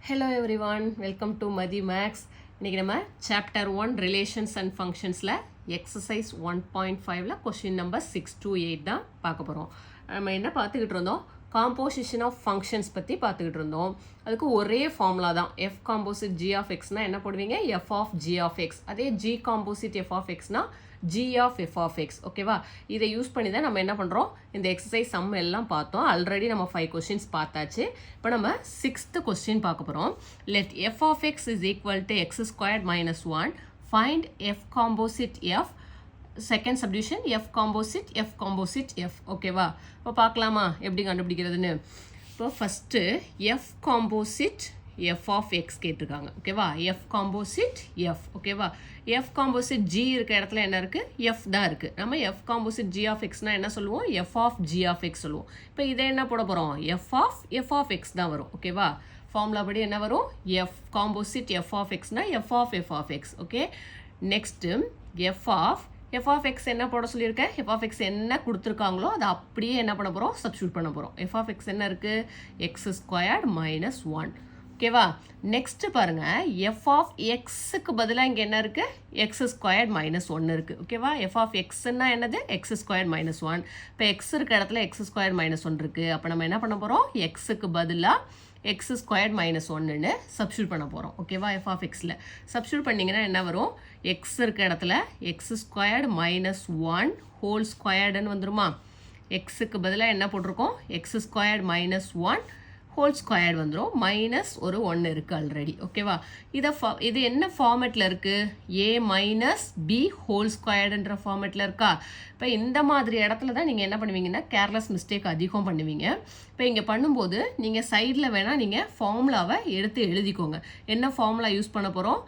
Hello everyone, welcome to Mathi maths. இன்றைக்கி நம்ம chapter 1 relations and ஃபங்க்ஷன்ஸில் எக்ஸசைஸ் 1.5ல் கொஷின் நம்பர் 6 to 8 தான் பார்க்க போகிறோம். நம்ம என்ன பார்த்துக்கிட்டு இருந்தோம், காம்போசிஷன் ஆஃப் ஃபங்க்ஷன்ஸ் பற்றி பார்த்துக்கிட்டு இருந்தோம். அதுக்கு ஒரே ஃபார்முலா தான். எஃப் காம்போசிட் ஜி ஆஃப் எக்ஸ்னால் என்ன போடுவீங்க, f of g of x. அதே ஜி காம்போசிட் எஃப் ஆஃப் எக்ஸ்னால் g of f of x. ஓகேவா, இதை யூஸ் பண்ணி தான் நம்ம என்ன பண்ணுறோம், இந்த எக்ஸசைஸ் சம் எல்லாம் பார்த்தோம். ஆல்ரெடி நம்ம 5 கொஸ்டின்ஸ் பார்த்தாச்சு. இப்போ நம்ம 6th கொஸ்டின் பார்க்க போகிறோம். Let f of x is equal to x squared minus 1. Find f composite f. Second subdivision f composite f. ஓகேவா, இப்போ பார்க்கலாமா எப்படி கண்டுபிடிக்கிறதுன்னு. இப்போ first f composite f of x கேட்டிருக்காங்க. ஓகேவா, எஃப் காம்போசிட் எஃப். ஓகேவா, எஃப் காம்போசிட் ஜி இருக்க இடத்துல என்ன இருக்குது, எஃப் தான் இருக்குது. நம்ம எஃப் காம்போசிட் ஜி ஆஃப் எக்ஸ்னால் என்ன சொல்லுவோம், f of g of x சொல்லுவோம். இப்போ இதை என்ன போட போகிறோம், எஃப் ஆஃப் எக்ஸ் தான் வரும். ஓகேவா, ஃபார்முலா படி என்ன வரும், எஃப் காம்போசிட் எஃப் ஆஃப் எக்ஸ்னால் f of x. Okay, next f of x என்ன போட சொல்லியிருக்கேன், எஃப் ஆஃப் எக்ஸ் என்ன கொடுத்துருக்காங்களோ அதை அப்படியே என்ன பண்ண போகிறோம், சப்ஸ்டியூட் பண்ண போகிறோம். எஃப் ஆஃப் எக்ஸ் என்ன இருக்குது, எக்ஸ் ஸ்கொயர்ட் மைனஸ் 1. ஓகேவா, நெக்ஸ்ட் பாருங்க, எஃப் ஆஃப் எக்ஸுக்கு பதிலாக இங்கே என்ன இருக்கு, எக்ஸ் ஸ்கொயர்ட் மைனஸ் 1 இருக்கு. ஓகேவா, எஃப் ஆஃப் எக்ஸ்ன்னா என்னது, எக்ஸ் ஸ்கொயர்ட் மைனஸ் 1. இப்போ எக்ஸ் இருக்க இடத்துல எக்ஸ் ஸ்கொயர்ட் மைனஸ் 1 இருக்கு. அப்போ நம்ம என்ன பண்ண போகிறோம், எக்ஸுக்கு பதிலாக எக்ஸ் ஸ்கொயர்ட் மைனஸ் 1ன்னு சப்ஸ்டியூட் பண்ண போகிறோம். ஓகேவா, எஃப் ஆஃப் எக்ஸில் சப்ஸ்டியூட் பண்ணிங்கன்னா என்ன வரும், எக்ஸ் இருக்க இடத்துல எக்ஸ் ஸ்கொயர்ட் மைனஸ் 1 ஹோல் ஸ்கொயர்டுன்னு வந்துருமா. எக்ஸுக்கு பதிலாக என்ன போட்டிருக்கோம், X squared minus 1 whole squared வந்துடும். மைனஸ் ஒரு 1 இருக்குது ஆல்ரெடி. ஓகேவா, இது என்ன ஃபார்மேட்டில் இருக்குது, ஏ மைனஸ் பி ஹோல் ஸ்கொயர்டுன்ற ஃபார்மேட்டில் இருக்கா. இப்போ இந்த மாதிரி இடத்துல தான் நீங்கள் என்ன பண்ணுவீங்கன்னா கேர்லெஸ் மிஸ்டேக் அதிகம் பண்ணுவீங்க. இப்போ இங்கே பண்ணும்போது நீங்கள் சைடில் வேணால் நீங்கள் ஃபார்முலாவை எடுத்து எழுதிக்கோங்க. என்ன ஃபார்முலா யூஸ் பண்ண போகிறோம்,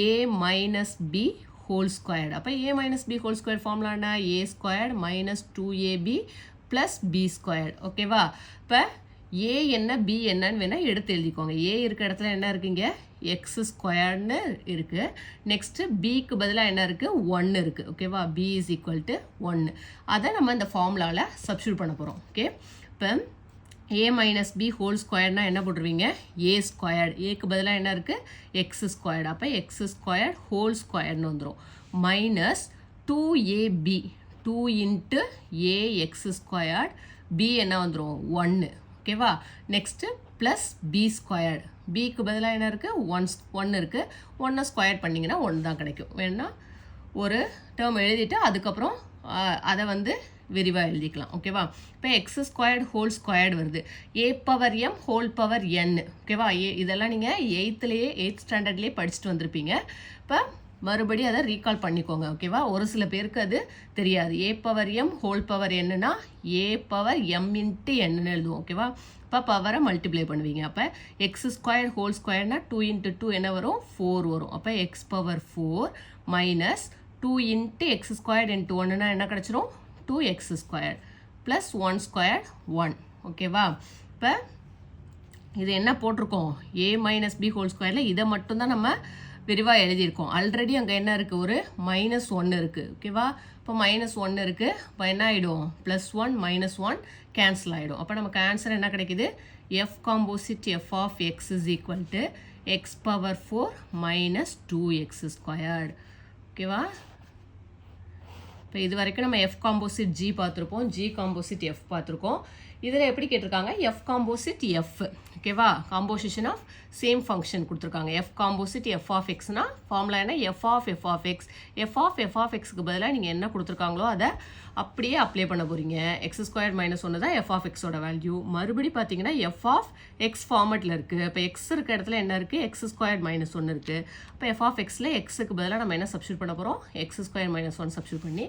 a minus b whole squared. அப்போ a minus b whole square ஃபார்முலானா a squared minus 2ab plus b squared. ஓகேவா, இப்போ ஏ என்ன பி என்னன்னு வேணால் எடுத்து எழுதிக்கோங்க. ஏ இருக்க இடத்துல என்ன இருக்குங்க, எக்ஸ் ஸ்கொயர்னு இருக்குது. நெக்ஸ்ட்டு பிக்கு பதிலாக என்ன இருக்குது, 1 இருக்குது. ஓகேவா, பி இஸ் ஈக்குவல் டு 1. அதை நம்ம இந்த ஃபார்முலாவில் சப்ஸ்டியூட் பண்ண போகிறோம். ஓகே, இப்போ ஏ மைனஸ் பி ஹோல் ஸ்கொயர்னா என்ன போட்டுருவீங்க, ஏ ஸ்கொயர்டு. ஏக்கு பதிலாக என்ன இருக்குது, எக்ஸ் ஸ்கொயர்டு. அப்போ எக்ஸ் ஸ்கொயர்டு ஹோல் ஸ்கொயர்னு வந்துடும். Minus 2ab 2 into A X squared. B என்ன வந்துடும், 1. ஓகேவா, நெக்ஸ்ட்டு ப்ளஸ் பி ஸ்கொயர்டு. பிக்கு பதிலாக என்ன இருக்குது, 1 இருக்குது. 1 ஸ்கொயர் பண்ணிங்கன்னா 1 தான் கிடைக்கும். வேணா ஒரு டேர்ம் எழுதிட்டு அதுக்கப்புறம் அதை வந்து விரிவாக எழுதிக்கலாம். ஓகேவா, இப்போ எக்ஸ் ஸ்கொயர்டு ஹோல் ஸ்கொயர்டு வருது, ஏ power M whole power n. ஓகேவா, இதெல்லாம் நீங்கள் 8th ஸ்டாண்டர்ட்லேயே படிச்சுட்டு வந்திருப்பீங்க. இப்போ மறுபடியும் அதை ரீகால் பண்ணிக்கோங்க. ஓகேவா, ஒரு சில பேருக்கு அது தெரியாது. ஏ பவர் எம் ஹோல் பவர் என்னன்னா ஏ பவர் எம் இன்ட்டு என்னன்னு எழுதுவோம். ஓகேவா, இப்போ பவரை மல்டிப்ளை பண்ணுவீங்க. அப்போ எக்ஸ் ஸ்கொயர் ஹோல் ஸ்கொயர்னா 2 இன்ட்டு 2 என்ன வரும், 4 வரும். அப்போ x power 4 minus 2 into x square into 1னா என்ன கிடச்சிரும், 2x ஸ்கொயர் ப்ளஸ் 1 ஸ்கொயர் 1. ஓகேவா, இப்போ இது என்ன போட்டிருக்கோம், ஏ மைனஸ் பி ஹோல் ஸ்கொயரில் இதை மட்டும்தான் நம்ம விரிவாக எழுதியிருக்கோம். ஆல்ரெடி அங்கே என்ன இருக்குது, ஒரு மைனஸ் 1 இருக்குது. ஓகேவா, இப்போ மைனஸ் 1 இருக்குது. இப்போ என்ன ஆகிடும், ப்ளஸ் 1 மைனஸ் 1 கேன்சல் ஆகிடும். அப்போ நமக்கு ஆன்சர் என்ன கிடைக்குது, f composite f of x is equal to x power 4 minus 2x squared. ஓகேவா, இப்போ இது வரைக்கும் நம்ம எஃப் காம்போசிட் ஜி பார்த்துருப்போம், ஜி காம்போசிட் எஃப் பார்த்துருக்கோம். இதில் எப்படி கேட்டிருக்காங்க, எஃப் காம்போசிட் எஃப். ஓகேவா, காம்போசிஷன் ஆஃப் சேம் ஃபங்க்ஷன் கொடுத்துருக்காங்க. எஃப் காம்போசிட் எஃப் ஆஃப் எக்ஸ்னா ஃபார்முலா என்ன, f of x. F of எக்ஸுக்கு பதிலாக நீங்கள் என்ன கொடுத்துருக்காங்களோ அதை அப்படியே அப்ளை பண்ண போகிறீங்க. எக்ஸ் ஸ்கொயர் மைனஸ் 1 தான் எஃப் ஆஃப் எக்ஸோட வேல்யூ. மறுபடி பார்த்தீங்கன்னா எஃப் ஆஃப் எக்ஸ் ஃபார்மெட்டில் இருக்குது. இப்போ எக்ஸ் இருக்க இடத்துல என்ன இருக்குது, எக்ஸ் ஸ்கொயர் மைனஸ் 1 இருக்குது. இப்போ எஃப் ஆஃப் எக்ஸில் எக்ஸுக்கு பதிலாக நம்ம என்ன சப்ஸ்டியூட் பண்ண போகிறோம், எக்ஸ் ஸ்கொயர் மைனஸ் 1 சப்ஸ்டியூட் பண்ணி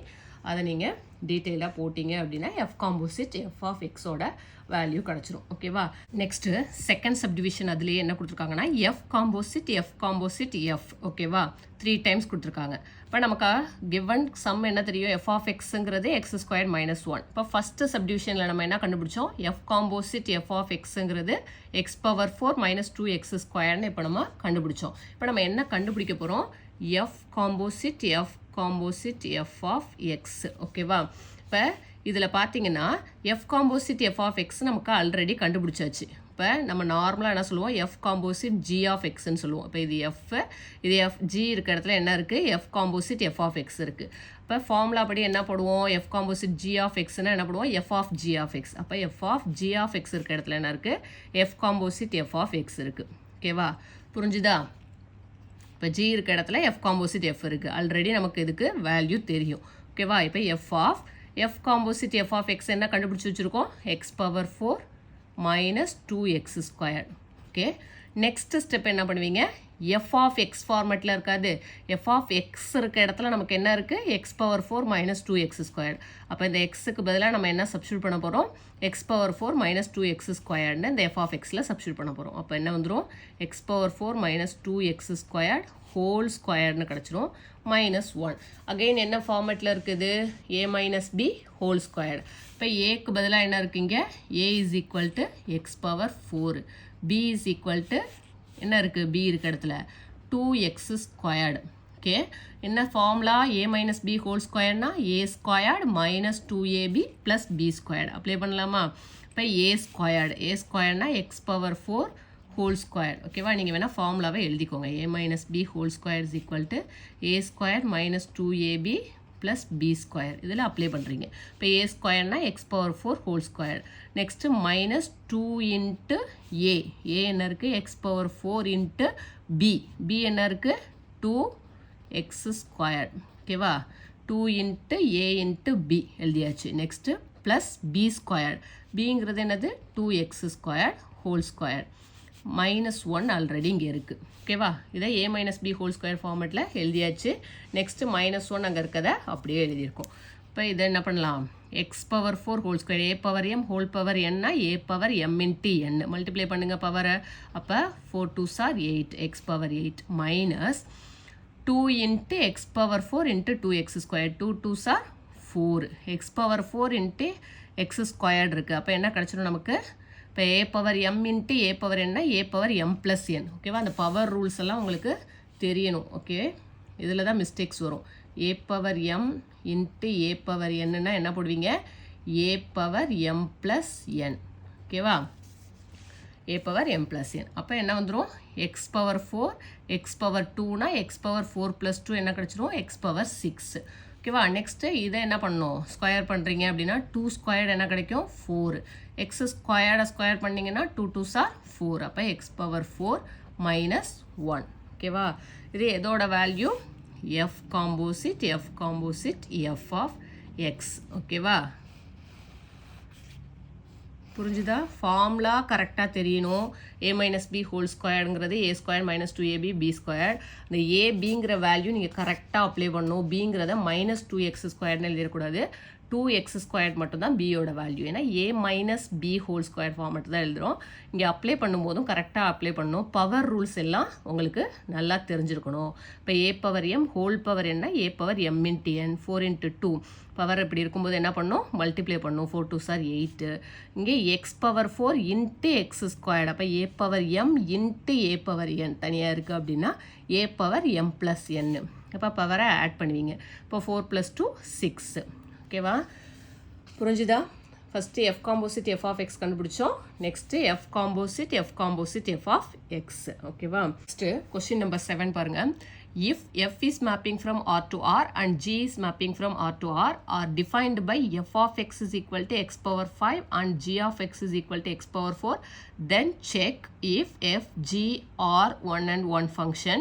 அதை நீங்கள் டீட்டெயிலாக போட்டிங்க அப்படின்னா எஃப் காம்போசிட் எஃப் ஆஃப் எக்ஸோட வேல்யூ கிடச்சிரும். ஓகேவா, நெக்ஸ்ட்டு செகண்ட் சப்டிவிஷன் அதுலேயே என்ன கொடுத்துருக்காங்கன்னா எஃப் காம்போசிட் எஃப். ஓகேவா, 3 டைம்ஸ் கொடுத்துருக்காங்க. இப்போ நமக்கு கிவன் சம் என்ன தெரியும், எஃப் ஆஃப் எக்ஸுங்கிறது எக்ஸ் ஸ்கொயர் மைனஸ் 1. இப்போ ஃபஸ்ட்டு சப்டிவிஷனில் நம்ம என்ன கண்டுபிடிச்சோம், எஃப் காம்போசிட் எஃப் ஆஃப் எக்ஸுங்கிறது எக்ஸ் பவர் 4 மைனஸ் 2x ஸ்கொயர்னு இப்போ நம்ம கண்டுபிடிச்சோம். இப்போ நம்ம என்ன கண்டுபிடிக்க போகிறோம், f composite f of x. ஓகேவா, இப்போ இதில் பார்த்தீங்கன்னா f composite f of x நமக்கு ஆல்ரெடி கண்டுபிடிச்சாச்சு. அப்போ நம்ம நார்மலாக என்ன சொல்லுவோம் எஃப் காம்போசிட் ஜி ஆஃப் எக்ஸ்ன்னு சொல்லுவோம். இப்போ இது எஃப், இது எஃப், ஜி இருக்க இடத்துல என்ன இருக்குது f composite f of x இருக்குது. இப்போ ஃபார்முலா படி என்ன போடுவோம் எஃப் காம்போசிட் ஜி ஆஃப் எக்ஸ்னால் என்ன போடுவோம் f of g of x. அப்போ f of g of x இருக்க இடத்துல என்ன இருக்குது f composite f of x இருக்குது. ஓகேவா, புரிஞ்சுதா? இப்போ ஜி இருக்க இடத்துல எஃப் காம்போசிட் எஃப் இருக்குது. ஆல்ரெடி நமக்கு இதுக்கு வேல்யூ தெரியும். ஓகேவா, இப்போ f composite f of x என்ன கண்டுபிடிச்சி வச்சுருக்கோம் x power 4 minus 2x square. Okay, next step என்ன பண்ணுவீங்க எஃப் ஆஃப் எக்ஸ் ஃபார்மேட்டில் இருக்காது, எஃப் ஆஃப் எக்ஸ் இருக்க இடத்துல நமக்கு என்ன இருக்குது X power 4 minus 2x square. அப்போ இந்த எக்ஸுக்கு பதிலாக நம்ம என்ன சப்ஸ்டியூட் பண்ண போகிறோம் எக்ஸ் பவர் 4 மைனஸ் 2x ஸ்கொயர்னு இந்த எஃப் ஆஃப் எக்ஸில் சப்ஸ்டியூட் பண்ண போகிறோம். அப்போ என்ன வந்துடும் x power 4 minus 2x square whole ஸ்கொயர்னு கிடச்சிரும் மைனஸ் 1. அகெயின் என்ன ஃபார்மேட்டில் இருக்குது a minus b whole square. இப்போ ஏக்கு பதிலாக என்ன இருக்குங்க a is equal to x power 4, b is equal to என்ன இருக்குது பி இருக்க இடத்துல 2x ஸ்கொயர்டு. ஓகே, என்ன formula a minus b whole ஸ்கொயர்னா a squared minus 2ab plus b squared apply பண்ணலாமா? இப்போ ஏ ஸ்கொயர்னா எக்ஸ் பவர் 4 ஹோல் ஸ்கொயர். ஓகேவா, நீங்கள் வேணால் ஃபார்முலாவை எழுதிக்கோங்க a minus b whole square is equal to a square minus 2ab plus b square. இதில் அப்ளை பண்ணுறீங்க. இப்போ ஏ ஸ்கொயர்னா x power 4 whole square. Next minus 2 into a என்ன இருக்குது எக்ஸ் பவர் 4 இன்ட்டு பி என்ன இருக்குது 2x ஸ்கொயர். ஓகேவா, 2 into A into B எழுதியாச்சு. நெக்ஸ்ட்டு ப்ளஸ் பி ஸ்கொயர், பிங்கிறது என்னது 2x square whole square minus 1 already இங்கே இருக்குது. ஓகேவா, இதை ஏ மைனஸ் பி ஹோல் ஸ்கொயர் ஃபார்மேட்டில் எழுதியாச்சு. நெக்ஸ்ட்டு மைனஸ் 1 அங்கே இருக்கதை அப்படியே எழுதியிருக்கோம். இப்போ இதை என்ன பண்ணலாம் எக்ஸ் பவர் 4 ஹோல் ஸ்கொயர் ஏ பவர் எம் ஹோல் பவர் என்னா ஏ power m into n multiply பண்ணுங்கள் பவரை. அப்போ 4 2s are 8 X power 8 minus 2 into X power 4 into 2x square 2 2s are 4 x power 4 into X squared இருக்குது. அப்போ என்ன கிடச்சிடும் நமக்கு இப்போ ஏ power m into a power என்ன ஏ பவர் எம் ப்ளஸ் என். ஓகேவா, அந்த பவர் ரூல்ஸ் எல்லாம் உங்களுக்கு தெரியணும். ஓகே, இதில் தான் மிஸ்டேக்ஸ் வரும். A power m into a power என்னன்னா என்ன போடுவீங்க a power m plus n. ஓகேவா, a power m plus n. அப்போ என்ன வந்துடும் எக்ஸ் பவர் 4 எக்ஸ் பவர் 2னா எக்ஸ் பவர் 4 ப்ளஸ் 2 என்ன கிடச்சிரும் எக்ஸ் பவர் 6. ஓகேவா, நெக்ஸ்ட்டு இதை என்ன பண்ணணும் ஸ்கொயர் பண்ணுறீங்க அப்படின்னா 2 ஸ்கொயர்டு என்ன கிடைக்கும் 4, எக்ஸ் ஸ்கொயர்டை ஸ்கொயர் பண்ணிங்கன்னா 2 2s are 4. அப்போ எக்ஸ் பவர் 4 மைனஸ் 1. ஓகேவா, இது எதோட value f composite f of x. ஓகேவா, புரிஞ்சுதா? ஃபார்முலா கரெக்டாக தெரியணும். ஏ மைனஸ் பி ஹோல் ஸ்கொயருங்கிறது a square minus 2ab b square. இந்த ஏபிங்கிற வேல்யூ நீங்கள் கரெக்டாக அப்ளை பண்ணணும். பிங்கிறத மைனஸ் 2x ஸ்கொயர்னு எழுதிடக்கூடாது, 2x ஸ்கொயர் மட்டும்தான் பியோட வேல்யூ. ஏன்னா a minus b whole square format தான் எழுதுகிறோம். இங்கே அப்ளை பண்ணும்போதும் கரெக்டாக அப்ளை பண்ணணும். பவர் ரூல்ஸ் எல்லாம் உங்களுக்கு நல்லா தெரிஞ்சிருக்கணும். இப்போ ஏ பவர் எம் ஹோல் பவர் என்ன ஏ power m into n 4 into 2 power இப்படி இருக்கும்போது என்ன பண்ணணும் மல்டிப்ளை பண்ணணும் 4 2s are 8. இங்கே X power 4 into X squared. அப்போ ஏ power m into a power n தனியாக இருக்குது அப்படின்னா ஏ பவர் எம் ப்ளஸ் என். அப்போ பவரை ஆட் பண்ணுவீங்க. இப்போ 4 + 2 6. ஓகேவா, புரிஞ்சுதா? First f composite f of x கண்டுபிடிச்சோம். Next f composite f of x. ஓகேவா, நெக்ஸ்ட்டு கொஸ்டின் நம்பர் 7 பாருங்கள். If f is mapping from R to R and g is mapping from R to R are defined by f of x is equal to x power 5 and g of x is equal to x power 4, then check if f, g are 1 and 1 function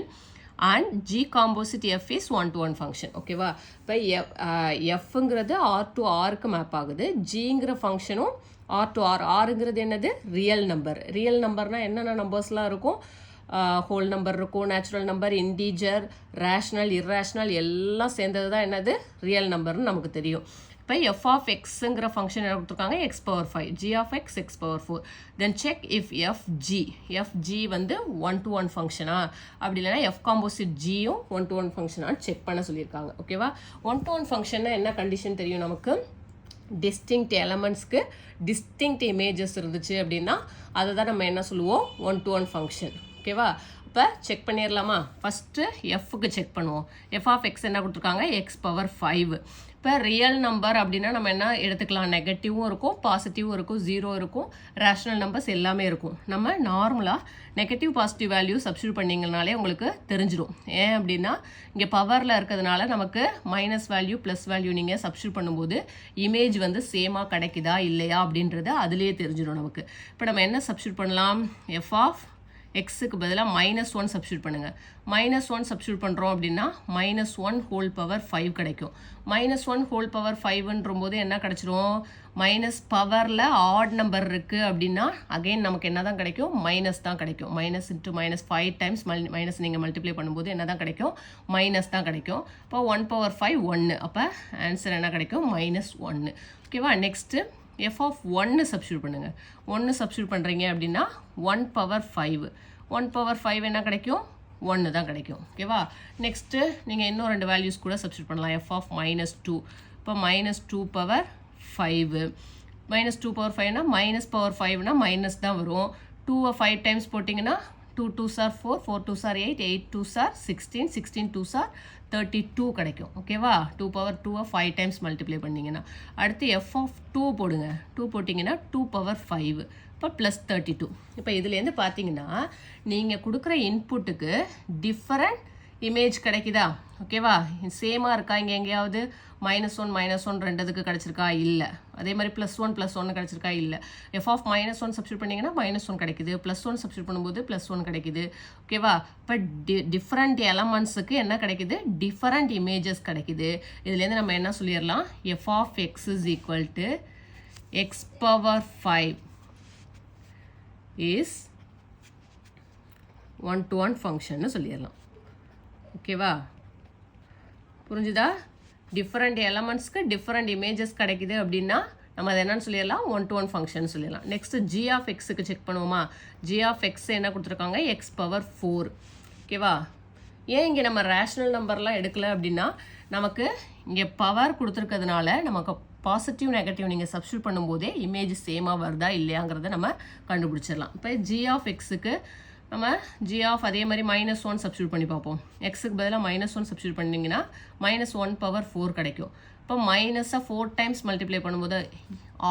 and g composite f is 1 to 1 function. ஓகேவா, இப்போ எஃப்ங்கிறது R to ஆருக்கு map ஆகுது, ஜிங்கிற ஃபங்க்ஷனும் R to R. ஆருங்கிறது என்னது real நம்பர்னால் என்னென்ன நம்பர்ஸ்லாம் இருக்கும் whole number இருக்கும், natural number, integer, rational, irrational எல்லாம் சேர்ந்தது தான் என்னது ரியல் நம்பர்னு நமக்கு தெரியும். இப்போ எஃப் ஆஃப் எக்ஸுங்கிற ஃபங்க்ஷன் என்ன கொடுத்துருக்காங்க x power 5, g of x x power 4. Then check if f g வந்து 1 to 1 ஃபங்க்ஷனா, அப்படி இல்லைனா எஃப் காம்போசிட் ஜியும் 1 to 1 ஃபங்க்ஷனான்னு செக் பண்ண சொல்லியிருக்காங்க. ஓகேவா, 1 to 1 ஃபங்க்ஷன்னா என்ன கண்டிஷன் தெரியும் நமக்கு, டிஸ்டிங்க்ட் எலமெண்ட்ஸ்க்கு டிஸ்டிங்க்ட் இமேஜஸ் இருந்துச்சு அப்படின்னா அதை தான் நம்ம என்ன சொல்லுவோம் 1 to 1 ஃபங்க்ஷன். ஓகேவா? இப்போ செக் பண்ணிடலாமா? ஃபஸ்ட்டு எஃப்க்கு செக் பண்ணுவோம். எஃப் ஆஃப் எக்ஸ் என்ன கொடுத்துருக்காங்க? X power 5. இப்போ ரியல் நம்பர் அப்படின்னா நம்ம என்ன எடுத்துக்கலாம்? நெகட்டிவும் இருக்கும், பாசிட்டிவும் இருக்கும், 0 இருக்கும், ரேஷனல் நம்பர்ஸ் எல்லாமே இருக்கும். நம்ம நார்மலாக நெகட்டிவ் பாசிட்டிவ் வேல்யூ சப்ஸ்டியூட் பண்ணிங்கனாலே உங்களுக்கு தெரிஞ்சிடும். ஏன் அப்படின்னா இங்கே பவரில் இருக்கிறதுனால நமக்கு மைனஸ் வேல்யூ ப்ளஸ் வேல்யூ நீங்கள் சப்ஸ்டியூட் பண்ணும்போது இமேஜ் வந்து சேமாக கிடைக்குதா இல்லையா அப்படின்றது அதுலேயே தெரிஞ்சிடும் நமக்கு. இப்போ நம்ம என்ன சப்ஸ்டியூட் பண்ணலாம்? எஃப் ஆஃப் எக்ஸுக்கு பதிலாக -1 சப்ஸ்டியூட் பண்ணுங்கள். -1 சப்ஸ்டியூட் பண்ணுறோம் அப்படின்னா -1 ஹோல் பவர் 5 கிடைக்கும். -1 ஹோல் பவர் 5ன்ற போது என்ன கிடச்சிரும்? மைனஸ் பவரில் ஆட் நம்பர் இருக்குது அப்படின்னா அகெயின் நமக்கு என்ன தான் கிடைக்கும்? மைனஸ் தான் கிடைக்கும். Minus into minus 5 times minus நீங்கள் மல்டிப்ளை பண்ணும்போது என்ன தான் கிடைக்கும்? மைனஸ் தான் கிடைக்கும். இப்போ 1 பவர் 5 1. அப்போ ஆன்சர் என்ன கிடைக்கும்? -1. ஓகேவா? நெக்ஸ்ட்டு எஃப் ஆஃப் 1 சப்ஸ்டியூட் பண்ணுங்கள். 1 சப்ஸ்டியூட் பண்ணுறீங்க அப்படின்னா 1 பவர் 5. 1 பவர் 5 என்ன கிடைக்கும்? 1 தான் கிடைக்கும். ஓகேவா? நெக்ஸ்ட்டு நீங்கள் இன்னும் 2 வேல்யூஸ் கூட சப்ஸ்டியூட் பண்ணலாம். F of -2. இப்போ -2 பவர் 5. -2 பவர் 5னா மைனஸ் பவர் 5னா மைனஸ் தான் வரும். 2 5 டைம்ஸ் போட்டிங்கன்னா 2 2s are 4, 4 2s are 8, 8 2s are 16, 16 2s are 32 கிடைக்கும். ஓகேவா? 2 பவர் 2 5 டைம்ஸ் மல்டிப்ளை பண்ணிங்கன்னா அடுத்து எஃப் ஆஃப் 2 போடுங்க. 2 போட்டிங்கன்னா 2 பவர் 5. இப்போ ப்ளஸ் 32. இப்போ இதுலேருந்து பார்த்தீங்கன்னா நீங்கள் கொடுக்குற இன்புட்டுக்கு டிஃபரண்ட் இமேஜ் கிடைக்குதா? ஓகேவா? சேமாக இருக்கா? இங்கே எங்கேயாவது -1 ரெண்டுத்துக்கு கிடச்சிருக்கா? இல்லை. அதே மாதிரி +1 கிடச்சிருக்கா? இல்லை. எஃப் ஆஃப் -1 சப்ஸ்டியூட் பண்ணிங்கன்னா -1 கிடைக்குது. +1 சப்ஸ்டியூட் பண்ணும்போது +1 கிடைக்குது. ஓகேவா? இப்போ டிஃப்ரெண்ட் எலமெண்ட்ஸுக்கு என்ன கிடைக்குது? டிஃபரண்ட் இமேஜஸ் கிடைக்குது. இதுலேருந்து நம்ம என்ன சொல்லிடலாம்? F of x is equal to x power 5 is 1-to-1 ஃபங்க்ஷன்னு சொல்லிடலாம். ஓகேவா? புரிஞ்சுதா? டிஃப்ரெண்ட் எலமெண்ட்ஸ்க்கு டிஃப்ரெண்ட் இமேஜஸ் கிடைக்குது அப்படின்னா நம்ம அதை என்னன்னு சொல்லிடலாம்? 1-to-1 ஃபங்க்ஷன் சொல்லிடலாம். நெக்ஸ்ட்டு ஜி ஆஃப் எக்ஸுக்கு செக் பண்ணுவோமா? ஜி ஆஃப் எக்ஸ் என்ன கொடுத்துருக்காங்க? X power 4. ஓகேவா? ஏன் இங்கே நம்ம ரேஷனல் நம்பர்லாம் எடுக்கல அப்படின்னா நமக்கு இங்கே பவர் கொடுத்துருக்கிறதுனால நமக்கு பாசிட்டிவ் நெகட்டிவ் நீங்கள் சப்ஸ்டியூட் பண்ணும்போதே இமேஜ் சேமாக வருதா இல்லையாங்கிறத நம்ம கண்டுபிடிச்சிடலாம். இப்போ ஜி ஆஃப் எக்ஸுக்கு நம்ம ஜி ஆஃப் அதே மாதிரி -1 சப்ஸ்டியூட் பண்ணி பார்ப்போம். எக்ஸுக்கு பதிலாக -1 சப்ஸ்டியூட் பண்ணிங்கன்னா -1 பவர் 4 கிடைக்கும். இப்போ மைனஸை 4 டைம்ஸ் மல்டிப்ளை பண்ணும்போது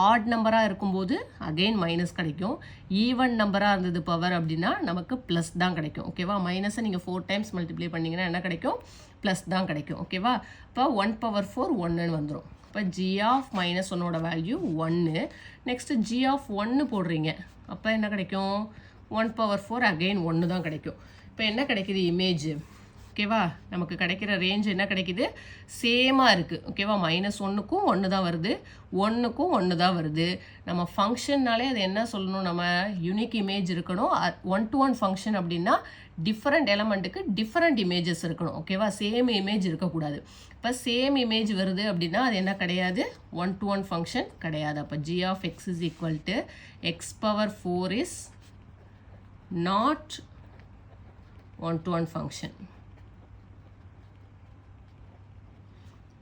ஆட் நம்பராக இருக்கும்போது அகெயின் மைனஸ் கிடைக்கும். ஈவன் நம்பராக இருந்தது பவர் அப்படின்னா நமக்கு ப்ளஸ் தான் கிடைக்கும். ஓகேவா? மைனஸை நீங்கள் 4 டைம்ஸ் மல்டிப்ளை பண்ணிங்கன்னா என்ன கிடைக்கும்? ப்ளஸ் தான் கிடைக்கும். ஓகேவா? இப்போ 1 பவர் 4 1ன்னு வந்துடும். இப்போ ஜி ஆஃப் -1ஓட வேல்யூ 1. நெக்ஸ்ட்டு ஜி ஆஃப் 1 போடுறீங்க. அப்போ என்ன கிடைக்கும்? 1 பவர் 4 அகெயின் 1 தான் கிடைக்கும். இப்போ என்ன கிடைக்குது? இமேஜ். ஓகேவா? நமக்கு கிடைக்கிற ரேஞ்ச் என்ன கிடைக்குது? சேமாக இருக்குது. ஓகேவா? -1க்கும் 1 தான் வருது, 1க்கும் 1 தான் வருது. நம்ம ஃபங்க்ஷன்னாலே அது என்ன சொல்லணும்? நம்ம யூனிக் இமேஜ் இருக்கணும். 1-to-1 ஃபங்க்ஷன் அப்படின்னா டிஃப்ரெண்ட் எலமெண்ட்டுக்கு டிஃப்ரெண்ட் இமேஜஸ் இருக்கணும். ஓகேவா? சேம் இமேஜ் இருக்கக்கூடாது. இப்போ சேம் இமேஜ் வருது அப்படின்னா அது என்ன கிடையாது? 1-to-1 ஃபங்க்ஷன் கிடையாது. அப்போ g of x is equal to x power 4 is not 1-to-1 function.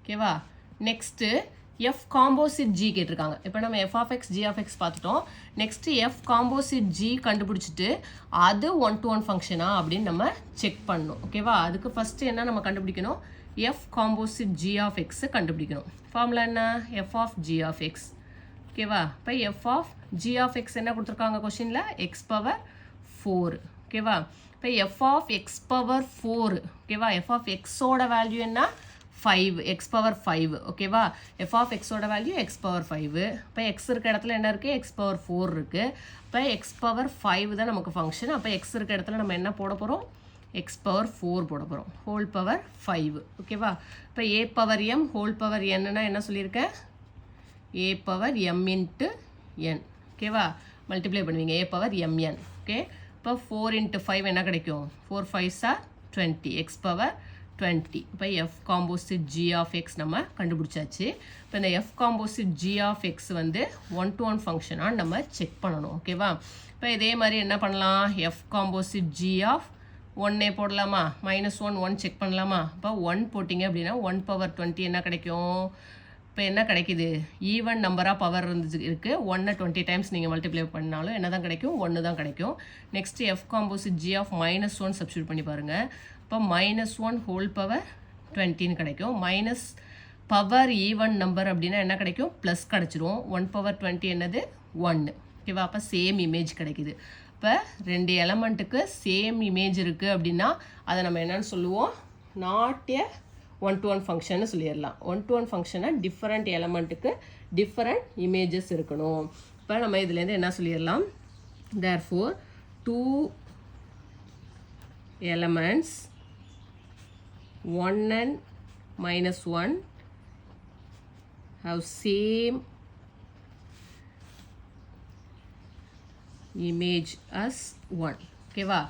ஓகேவா? நெக்ஸ்ட்டு எஃப் காம்போசிட் ஜி கேட்டிருக்காங்க. இப்போ நம்ம f of x g of x பார்த்துட்டோம். நெக்ஸ்ட்டு எஃப் காம்போசிட் ஜி கண்டுபிடிச்சிட்டு அது 1-to-1 ஃபங்க்ஷனா அப்படின்னு நம்ம செக் பண்ணணும். ஓகேவா? அதுக்கு ஃபஸ்ட்டு என்ன நம்ம கண்டுபிடிக்கணும்? எஃப் காம்போசிட் ஜி ஆஃப் எக்ஸை கண்டுபிடிக்கணும். ஃபார்முலா என்ன? F of g of x. ஓகேவா? இப்போ f of g of x என்ன கொடுத்துருக்காங்க கொஷினில்? X power 4. ஓகேவா? இப்போ எஃப் ஆஃப் எக்ஸ் பவர் 4. ஓகேவா? எஃப் ஆஃப் எக்ஸோட வேல்யூ என்ன? 5. X power 5. ஓகேவா? எஃப் ஆஃப் எக்ஸோட வேல்யூ எக்ஸ் பவர் 5. இப்போ எக்ஸ் இருக்க இடத்துல என்ன இருக்குது? எக்ஸ் பவர் 4 இருக்குது. இப்போ எக்ஸ் பவர் 5 தான் நமக்கு ஃபங்க்ஷன். அப்போ எக்ஸ் இருக்க இடத்துல நம்ம என்ன போட போகிறோம்? எக்ஸ் பவர் 4 போட போகிறோம். Whole power 5. ஓகேவா? இப்போ ஏ பவர் எம் ஹோல் பவர் என்னன்னா என்ன சொல்லியிருக்கேன்? ஏ பவர் எம் இன்ட்டு என். ஓகேவா? மல்டிப்ளை பண்ணுவீங்க. A power MN. ஓகே? இப்போ 4 × 5 என்ன கிடைக்கும்? 4 5s are 20. X power 20. இப்போ f composite g of x நம்ம கண்டுபிடிச்சாச்சு. இப்போ இந்த f composite g of x வந்து 1-to-1 ஃபங்க்ஷனாக நம்ம செக் பண்ணணும். ஓகேவா? இப்போ இதே மாதிரி என்ன பண்ணலாம்? எஃப் காம்போசிட் ஜி ஆஃப் 1 போடலாமா? -1 1 செக் பண்ணலாமா? இப்போ 1 போட்டிங்க அப்படின்னா 1 பவர் 20 என்ன கிடைக்கும்? இப்போ என்ன கிடைக்குது ஈவன் நம்பராக பவர் இருக்குது 1 20 டைம்ஸ் நீங்கள் மல்டிப்ளை பண்ணாலும் என்ன தான் கிடைக்கும் 1 தான் கிடைக்கும். Next f composite g of -1 substitute பண்ணி பாருங்கள். இப்போ -1 ஹோல் பவர் 20ன்னு கிடைக்கும். மைனஸ் பவர் ஈவன் நம்பர் அப்படின்னா என்ன கிடைக்கும் ப்ளஸ் கிடச்சிரும். 1 பவர் 20 என்னது 1. ஓகேவா, அப்போ சேம் இமேஜ் கிடைக்குது. இப்போ 2 எலமெண்ட்டுக்கு சேம் இமேஜ் இருக்குது அப்படின்னா அதை நம்ம என்னன்னு சொல்லுவோம் நாட் எ 1-to-1 ஃபங்க்ஷன்னு சொல்லிடலாம். 1-to-1 ஃபங்க்ஷனை டிஃப்ரெண்ட் எலமெண்ட்டுக்கு டிஃப்ரெண்ட் இமேஜஸ் இருக்கணும். இப்போ நம்ம இதுலேருந்து என்ன சொல்லிடலாம் therefore 2 elements 1 and -1 have same image as 1. ஓகேவா,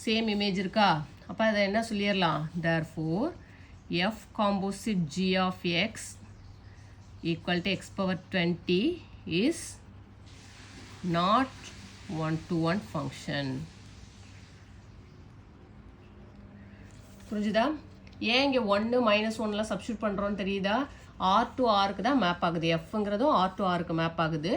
சேம் இமேஜ் இருக்கா? அப்போ அதை என்ன சொல்லிடலாம் therefore f composite g of x equal to x power 20 is not 1-to-1 function. புரிஞ்சுதா? ஏன் இங்கே 1 -1லாம் சப்ஸ்டியூட் பண்ணுறோன்னு தெரியுதா? ஆர் டு ஆருக்கு தான் மேப் ஆகுது. எஃப்ங்கிறதும் ஆர் டு ஆருக்கு மேப் ஆகுது.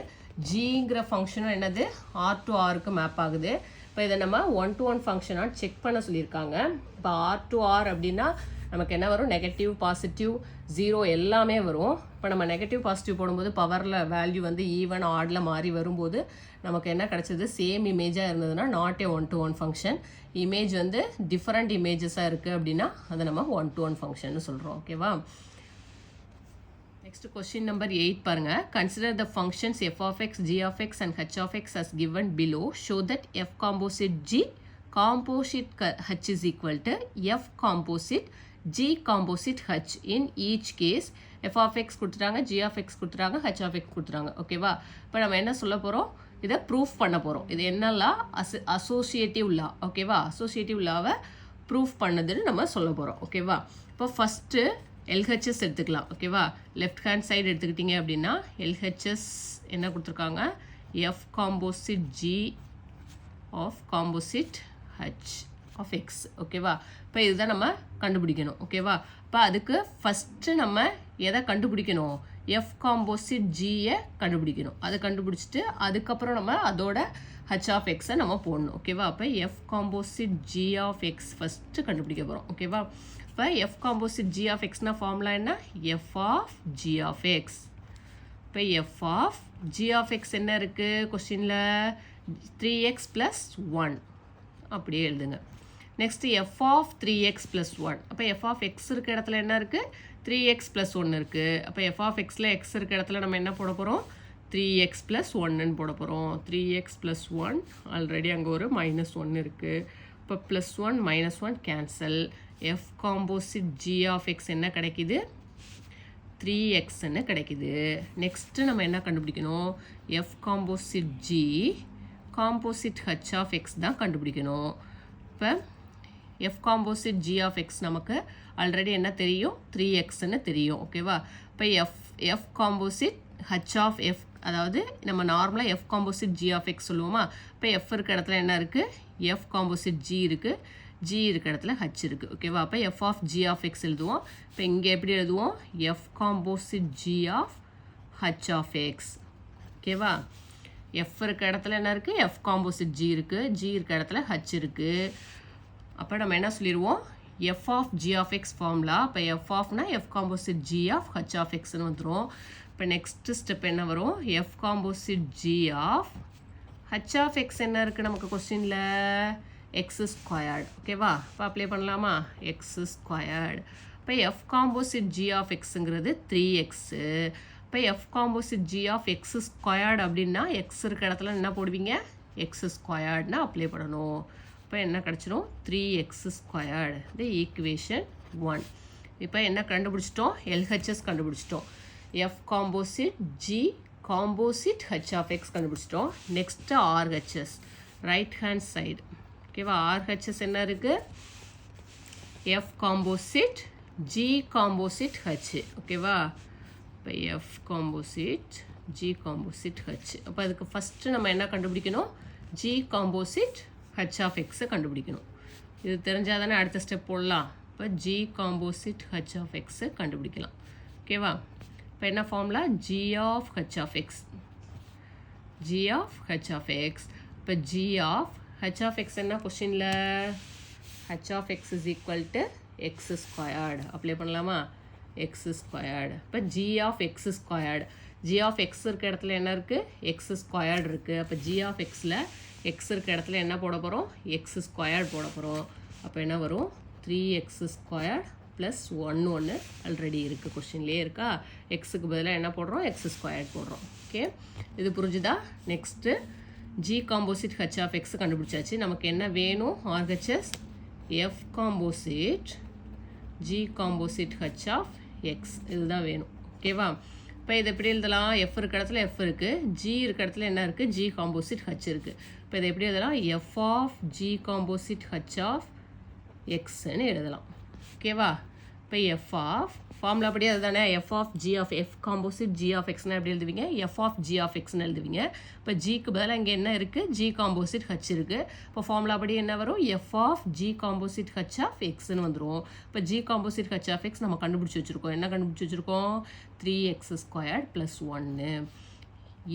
ஜிங்கிற ஃபங்க்ஷனும் என்னது ஆர் டு ஆருக்கு மேப் ஆகுது. இப்போ இதை நம்ம 1-to-1 ஃபங்க்ஷனாக செக் பண்ண சொல்லியிருக்காங்க. இப்போ ஆர் டு ஆர் அப்படின்னா நமக்கு என்ன வரும் நெகட்டிவ் பாசிட்டிவ் 0 எல்லாமே வரும். இப்போ நம்ம நெகட்டிவ் பாசிட்டிவ் போடும்போது பவரில் வேல்யூ வந்து ஈவன் ஆடில் மாறி வரும்போது நமக்கு என்ன கிடச்சிது சேம் இமேஜாக இருந்ததுன்னா not a 1-to-1 function. Image வந்து டிஃப்ரெண்ட் இமேஜஸாக இருக்குது அப்படின்னா அதை நம்ம 1-to-1 ஃபங்க்ஷன் சொல்கிறோம். ஓகேவா, நெக்ஸ்ட் கொஸ்டின் நம்பர் 8 பாருங்க. Consider the functions f of x, g of x and h of x as given below. Show that f composite g composite h is equal to f composite g composite h in each case. f of x கொடுத்துட்டாங்க, g of x கொடுத்துட்டாங்க, h of x கொடுத்துட்டாங்க. ஓகேவா, இப்போ நம்ம என்ன சொல்ல போகிறோம் இதை ப்ரூஃப் பண்ண போகிறோம். இது என்னெல்லாம் அசோசியேட்டிவ் லா. ஓகேவா, அசோசியேட்டிவ் லாவை ப்ரூஃப் பண்ணதுன்னு நம்ம சொல்ல போகிறோம். ஓகேவா, இப்போ ஃபஸ்ட்டு எல்ஹெச்எஸ் எடுத்துக்கலாம். ஓகேவா, லெஃப்ட் ஹேண்ட் சைடு எடுத்துக்கிட்டிங்க அப்படின்னா எல்ஹெச்எஸ் என்ன கொடுத்துருக்காங்க f composite g of composite h of x. ஓகேவா, இப்போ இதுதான் நம்ம கண்டுபிடிக்கணும். ஓகேவா, இப்போ அதுக்கு ஃபஸ்ட்டு நம்ம எதை கண்டுபிடிக்கணும் எஃப் காம்போசிட் ஜியை கண்டுபிடிக்கணும். அதை கண்டுபிடிச்சிட்டு அதுக்கப்புறம் நம்ம அதோட ஹச் ஆஃப் எக்ஸை நம்ம போடணும். ஓகேவா, அப்போ f composite g of x first கண்டுபிடிக்க போகிறோம். ஓகேவா, இப்போ எஃப் காம்போசிட் ஜி ஆஃப் எக்ஸ்னா ஃபார்முலா என்ன f of g of x. இப்போ f of g of x என்ன இருக்குது கொஸ்டினில் 3x + 1 அப்படியே எழுதுங்க. Next f of 3x + 1. அப்போ எஃப் ஆஃப் எக்ஸ் இருக்க இடத்துல என்ன இருக்குது 3x + 1 இருக்குது. அப்போ எஃப் ஆஃப் எக்ஸில் எக்ஸ் இருக்க இடத்துல நம்ம என்ன போட போகிறோம் 3x + 1ன்னு போட போகிறோம். 3x + 1 ஆல்ரெடி அங்கே ஒரு -1 இருக்குது. இப்போ +1 -1 cancel. F composite g of x என்ன கிடைக்குது 3xன்னு கிடைக்குது. நெக்ஸ்ட்டு நம்ம என்ன கண்டுபிடிக்கணும் f composite g composite h of x தான் கண்டுபிடிக்கணும். இப்போ f composite g of x நமக்கு ஆல்ரெடி என்ன தெரியும் 3xன்னு தெரியும். ஓகேவா, இப்போ f composite h of f அதாவது நம்ம நார்மலாக f composite g of x சொல்லுவோமா. இப்போ எஃப் இருக்க இடத்துல என்ன இருக்குது எஃப் காம்போசிட் ஜி இருக்குது, ஜி இருக்க இடத்துல ஹச் இருக்குது. ஓகேவா, அப்போ f of g of x எழுதுவோம். இப்போ இங்கே எப்படி எழுதுவோம் f composite g of h of x. ஓகேவா, எஃப் இருக்க இடத்துல என்ன இருக்குது எஃப் காம்போசிட் ஜி இருக்குது, ஜி இருக்க இடத்துல ஹச் இருக்குது. அப்போ நம்ம என்ன சொல்லிடுவோம் f of g of x formula. இப்போ எஃப் ஆஃப்னா f composite g of h of எக்ஸ்னு வந்துடும். இப்போ நெக்ஸ்ட்டு ஸ்டெப் என்ன வரும் f composite g of h of x என்ன இருக்குது நமக்கு கொஸ்டினில் x². ஓகேவா, இப்போ அப்ளை பண்ணலாமா x². இப்போ எஃப் காம்போசிட் ஜி ஆஃப் எக்ஸுங்கிறது 3x. இப்போ f composite g of x² அப்படின்னா எக்ஸ் இருக்க இடத்துல என்ன போடுவீங்க x²ன்னு அப்ளை பண்ணணும். இப்போ என்ன கிடச்சிரும் 3x². இது ஈக்குவேஷன் 1. இப்போ என்ன கண்டுபிடிச்சிட்டோம் எல்ஹெச்எஸ் கண்டுபிடிச்சிட்டோம். F composite g composite h of x கண்டுபிடிச்சிட்டோம். Next RHS right hand side. ஓகேவா, ஆர்ஹெச்எஸ் என்ன இருக்குது f composite g composite h. ஓகேவா, இப்போ f composite g composite h. அப்போ அதுக்கு ஃபஸ்ட்டு நம்ம என்ன கண்டுபிடிக்கணும் ஜி காம்போசிட் ஹச் ஆஃப் எக்ஸை கண்டுபிடிக்கணும். இது தெரிஞ்சால் தானே அடுத்த ஸ்டெப் போடலாம். இப்போ ஜி காம்போசிட் ஹச் ஆஃப் எக்ஸை கண்டுபிடிக்கலாம். ஓகேவா, இப்போ என்ன formula g of h of x g of h of x இப்போ g of h of x என்ன கொஸ்டினில் h of x is equal to x squared apply பண்ணலாமா x squared இப்போ g of x squared g of x இருக்க இடத்துல என்ன இருக்குது x squared இருக்குது அப்போ g of xல x இருக்க இடத்துல என்ன போட போகிறோம் x squared போட போகிறோம் அப்போ என்ன வரும் 3x squared ப்ளஸ் 1 ஆல்ரெடி இருக்குது கொஸ்டின்லேயே இருக்கா எக்ஸுக்கு பதிலாக என்ன போடுறோம் x squared போடுறோம் ஓகே இது புரிஞ்சுதா next g composite h of x கண்டுபிடிச்சாச்சு நமக்கு என்ன வேணும் RHS f composite g composite h of x இதுதான் வேணும் ஓகேவா இப்போ இது எப்படி எழுதலாம் f இருக்க இடத்துல f இருக்குது g இருக்க இடத்துல என்ன இருக்குது g காம்போசிட் h இருக்குது இப்போ இதை எப்படி எழுதலாம் f of g composite h of xன்னு எழுதலாம் ஓகேவா இப்போ f of ஃபார்முலா அப்படியே அதுதானே f of g of f composite g of xன்னு எப்படி எழுதுவீங்க f of g of xன்னு எழுதுவீங்க இப்போ gக்கு பதிலாக இங்கே என்ன இருக்குது g காம்போசிட் h இருக்குது இப்போ ஃபார்முலா அப்படி என்ன வரும் f of g composite h of xன்னு வந்துடும் இப்போ g composite h of x நம்ம கண்டுபிடிச்சி வச்சுருக்கோம் என்ன கண்டுபிடிச்சி வச்சுருக்கோம் 3x squared ப்ளஸ் 1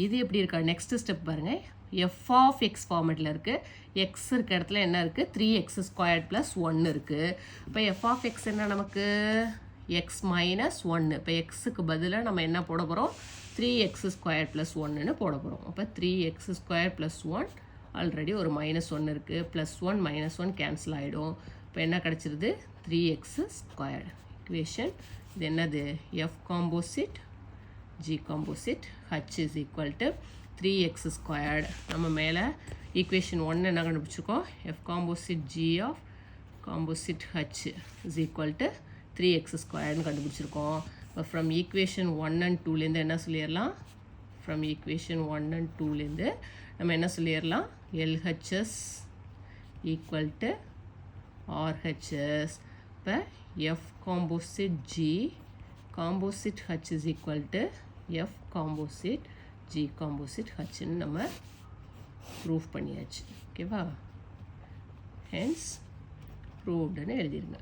இது எப்படி இருக்கா நெக்ஸ்ட் ஸ்டெப் பாருங்கள் f of x ஃபார்மேட்டில் இருக்குது x இருக்க இடத்துல என்ன இருக்குது 3x squared ப்ளஸ் 1 இருக்குது இப்போ f of x என்ன நமக்கு x மைனஸ் 1 இப்போ எக்ஸுக்கு பதிலாக நம்ம என்ன போட போகிறோம் 3x squared ப்ளஸ் 1ன்னு போட போகிறோம் அப்போ 3x squared ப்ளஸ் 1 ஆல்ரெடி ஒரு மைனஸ் 1 இருக்குது ப்ளஸ் 1 மைனஸ் 1 கேன்சல் ஆகிடும் இப்போ என்ன கிடச்சிருது 3x squared இக்குவேஷன் இது என்னது f composite g composite h is equal to 3x squared நம்ம மேலே ஈக்குவேஷன் 1 என்ன கண்டுபிடிச்சிருக்கோம் f composite g of composite h is equal to 3x squaredனு கண்டுபிடிச்சிருக்கோம் இப்போ ஃப்ரம் ஈக்குவேஷன் 1 and 2லேருந்து என்ன சொல்லிடலாம் ஃப்ரம் ஈக்குவேஷன் 1 and 2லேருந்து நம்ம என்ன சொல்லிடலாம் LHS ஈக்குவல் டு RHS இப்போ f composite g composite h is equal to f composite g composite hன்னு நம்ம ப்ரூஃப் பண்ணியாச்சு ஓகேவா ஹென்ஸ் ப்ரூவ்டுன்னு எழுதிருங்க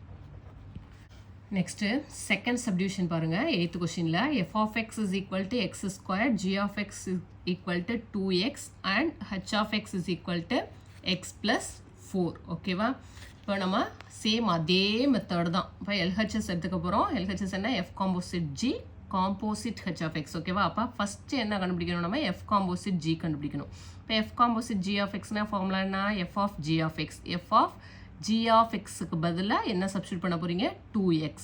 நெக்ஸ்ட்டு செகண்ட் சப்டிவிஷன் பாருங்கள் 8th கொஷினில் f of x is equal to x squared g of x is equal to 2x and h of x is equal to x plus 4 ஓகேவா இப்போ நம்ம சேம் அதே மெத்தட் தான் இப்போ LHS எடுத்துக்க போகிறோம் LHS என்ன f composite g composite h of x ஓகேவா அப்போ ஃபஸ்ட்டு என்ன கண்டுபிடிக்கணும் நம்ம f காம்போசிட் g கண்டுபிடிக்கணும் இப்போ f காம்போசிட் g of xனா ஃபார்முலா என்ன f of g of x f of g of xக்கு பதிலாக என்ன சப்ஸ்டியூட் பண்ண போகிறீங்க 2x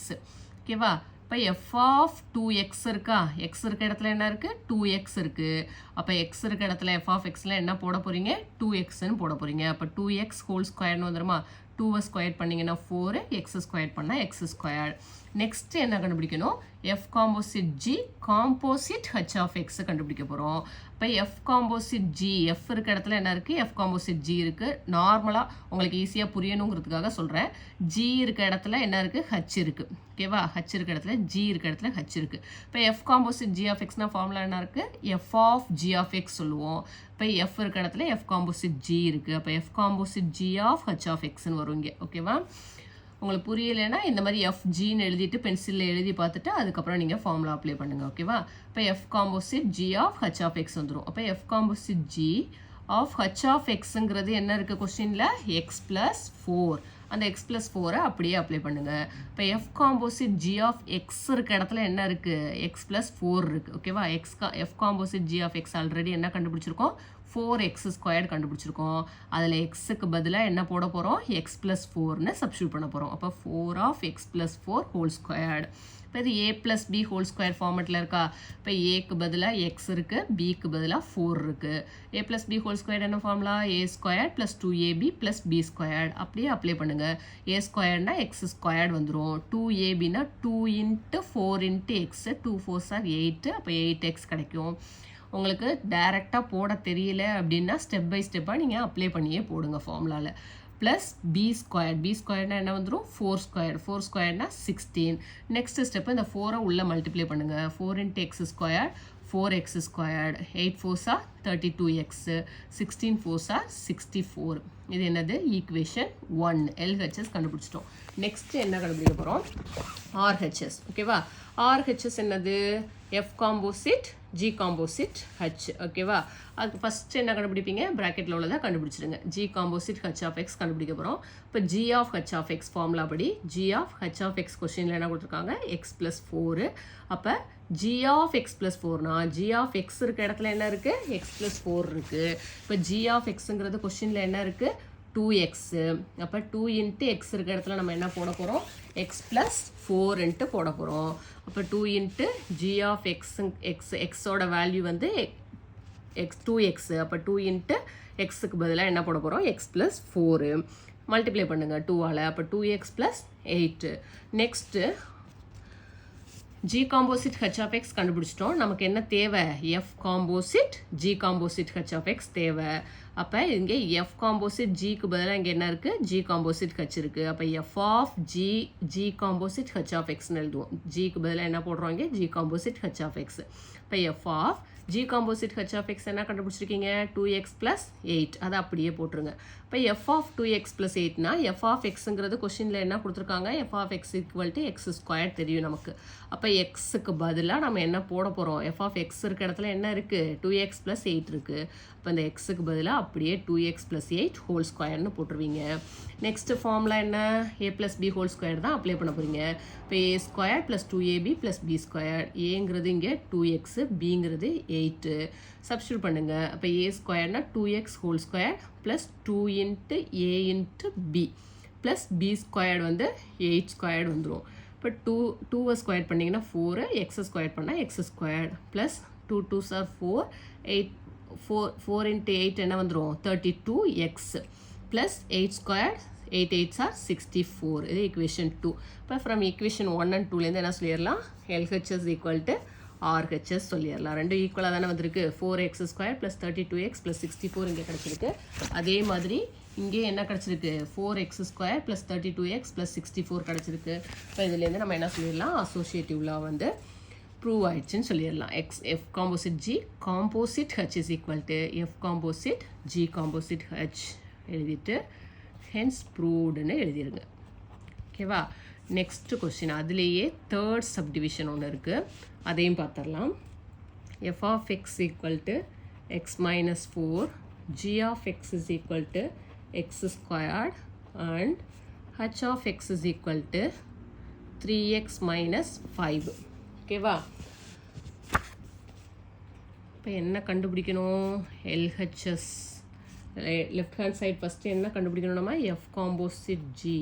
ஓகேவா இப்போ f of 2x இருக்கா x இருக்க இடத்துல என்ன இருக்குது 2x இருக்குது அப்போ x இருக்க இடத்துல f of xல என்ன போட போகிறீங்க 2xன்னு போட போகிறீங்க அப்போ 2x ஹோல் ஸ்கொயர்னு வந்துடுமா 2 ஸ்கொயர் பண்ணிங்கன்னா 4 x ஸ்கொயர் பண்ணால் x ஸ்கொயர் நெக்ஸ்ட் என்ன கண்டுபிடிக்கணும் f composite g composite h of x கண்டுபிடிக்க போகிறோம் இப்போ f காம்போசிட் g f இருக்க இடத்துல என்ன இருக்குது f காம்போசிட் g இருக்குது நார்மலாக உங்களுக்கு ஈஸியாக புரியணுங்கிறதுக்காக சொல்கிறேன் g இருக்க இடத்துல என்ன இருக்குது h இருக்குது ஓகேவா h இருக்க இடத்துல g இருக்க இடத்துல h இருக்குது இப்போ f காம்போசிட் g of xனா ஃபார்முலா என்ன இருக்குது f of g of x சொல்லுவோம் இப்போ f இருக்க இடத்துல f காம்போசிட் g இருக்குது அப்போ f composite g of h of xன்னு வரும் இங்கே ஓகேவா உங்களுக்கு புரியலைன்னா இந்த மாதிரி FGன்னு எழுதிட்டு பென்சிலில் எழுதி பார்த்துட்டு அதுக்கப்புறம் நீங்கள் ஃபார்முலா அப்ளை பண்ணுங்கள் ஓகேவா இப்போ f composite g of h of x வந்துடும் அப்போ f composite g of h of xங்கிறது என்ன இருக்குது கொஸ்டினில் x plus 4 அந்த x plus 4 அப்படியே அப்ளை பண்ணுங்கள் இப்போ f composite g of x இருக்க இடத்துல என்ன இருக்குது x plus 4 இருக்குது ஓகேவா f composite g of x already என்ன கண்டுபிடிச்சிருக்கோம் 4x squared கண்டுபிடிச்சிருக்கோம் அதில் xக்கு பதிலாக என்ன போட போகிறோம் x plus 4ன்னு சப்ஸ்டியூட் பண்ண போகிறோம் அப்போ 4 of x plus 4 whole squared இப்போ இது a plus b whole square ஃபார்மெட்டில் இருக்கா இப்போ aக்கு பதிலாக x இருக்குது bக்கு பதிலாக 4 இருக்குது a plus b whole squared என்ன formula a squared plus 2ab plus b squared அப்படியே அப்ளை பண்ணுங்கள் a squaredனா x squared வந்துடும் 2abனா 2 into 4 into x 2 4s are 8 அப்போ 8x கிடைக்கும் உங்களுக்கு டைரெக்டாக போட தெரியல அப்படின்னா ஸ்டெப் பை ஸ்டெப்பாக நீங்கள் அப்ளை பண்ணியே போடுங்க ஃபார்முலாவில் ப்ளஸ் பி ஸ்கொயர்னா என்ன வந்துடும் 4 ஸ்கொயர்னா 16 நெக்ஸ்ட் ஸ்டெப்பு இந்த 4 உள்ள மல்டிப்ளை பண்ணுங்கள் 4 into x squared 4x squared 8 4s are 32x 16 4s are 64 இது என்னது ஈக்குவேஷன் 1 LHS கண்டுபிடிச்சிட்டோம் நெக்ஸ்ட் என்ன கண்டுபிடிக்க போகிறோம் RHS ஓகேவா RHS என்னது f composite g composite h ஓகேவா. அதுக்கு ஃபஸ்ட்டு என்ன கண்டுபிடிப்பீங்க, ப்ராக்கெட்டில் உள்ளதாக கண்டுபிடிச்சிடுங்க. G composite h of x கண்டுபிடிக்க போகிறோம். இப்போ g of h of x formula படி g of h of x கொஸ்டினில் என்ன கொடுத்துருக்காங்க, எக்ஸ் ப்ளஸ் 4. அப்போ ஜி ஆஃப் எக்ஸ் ப்ளஸ் 4னா ஜி ஆஃப் எக்ஸ் இருக்க இடத்துல என்ன இருக்குது, எக்ஸ் ப்ளஸ் 4 இருக்குது. இப்போ ஜி ஆஃப் எக்ஸுங்கிறது கொஸ்டினில் என்ன இருக்குது, 2x. அப்போ 2 இன்ட்டு எக்ஸ் இருக்க இடத்துல நம்ம என்ன போட போகிறோம், எக்ஸ் ப்ளஸ் 4 போட போகிறோம். அப்போ 2 இன்ட்டு ஜி ஆஃப் எக்ஸோட வேல்யூ வந்து எக்ஸ் 2x. அப்போ 2 இன்ட்டு எக்ஸுக்கு பதிலாக என்ன போட போகிறோம், எக்ஸ் ப்ளஸ் 4 மல்டிப்ளை பண்ணுங்கள் 2ஆல். அப்போ 2x plus 8. Next g composite h of x கண்டுபிடிச்சிட்டோம். நமக்கு என்ன தேவை, f composite g composite h of x தேவை. அப்போ இங்கே எஃப் காம்போசிட் ஜிக்கு பதிலாக இங்கே என்ன இருக்குது, ஜி காம்போசிட் ஹச் இருக்குது. அப்போ f of g composite h of எக்ஸ்னு எழுதுவோம். ஜிக்கு பதிலாக என்ன போடுறோம், இங்கே g composite h of x. இப்போ f of g composite h of x என்ன கண்டுபிடிச்சிருக்கீங்க, 2x ப்ளஸ் 8. அதை அப்படியே போட்டுருங்க. இப்போ எஃப் ஆஃப் 2x ப்ளஸ் 8னா எஃப் ஆஃப் எக்ஸுங்கிறது கொஸ்டினில் என்ன கொடுத்துருக்காங்க, f of x equal to x square தெரியும் நமக்கு. அப்போ எக்ஸுக்கு பதிலாக நம்ம என்ன போட போகிறோம், எஃப் ஆஃப் எக்ஸ் இருக்க இடத்துல என்ன இருக்குது, 2x ப்ளஸ் 8 இருக்குது. அப்போ இந்த எக்ஸுக்கு பதிலாக அப்படியே 2x ப்ளஸ் 8 ஹோல் ஸ்கொயர்னு போட்டுருவீங்க. நெக்ஸ்ட் ஃபார்முலா என்ன, a plus b whole square தான் அப்ளை பண்ண போகிறீங்க. இப்போ a square plus 2ab plus b square. ஏங்கிறது இங்கே 2x, பிங்கிறது 8. சப்ஸ்டியூட் பண்ணுங்கள். அப்போ a ஸ்கொயர்னா 2x whole square plus 2 into a into b plus b square வந்து 8 ஸ்கொயர் வந்துடும். இப்போ 2 ஸ்கொயர் பண்ணிங்கன்னா 4, எக்ஸ் ஸ்கொயர் பண்ணால் x square plus 2 2s are 4, 4 into 8 என்ன வந்துடும், 32x plus 8 square, 8 8s are 64. இது ஈக்குவேஷன் 2. இப்போ ஃப்ரம் ஈக்குவேஷன் 1 and 2லேருந்து என்ன சொல்லிடலாம், LHS ஈக்குவல் டு RHS சொல்லிடலாம். ரெண்டும் ஈக்குவலாக தானே வந்திருக்கு. 4x square plus 32x plus 64 இங்கே கிடச்சிருக்கு. அதே மாதிரி இங்கே என்ன கிடச்சிருக்கு, 4x square plus 32x plus 64 கிடச்சிருக்கு. இப்போ இதுலேருந்து நம்ம என்ன சொல்லிடலாம், அசோசியேட்டிவ்லாம் வந்து ப்ரூவ் ஆயிடுச்சுன்னு சொல்லிடலாம். F composite g composite h is equal to f composite g composite h எழுதிட்டு ஹென்ஸ் ப்ரூவ்டுன்னு எழுதிருங்க. ஓகேவா. நெக்ஸ்ட் கொஸ்டின், அதுலேயே தேர்ட் சப்டிவிஷன் ஒன்று இருக்குது, அதையும் பார்த்துடலாம். F of x equal to x minus 4, g of x is equal to x squared and h of x is equal to 3x minus 5. ஓகேவா. இப்போ என்ன கண்டுபிடிக்கணும், LHS left hand side first என்ன கண்டுபிடிக்கணும் நம்ம, f composite g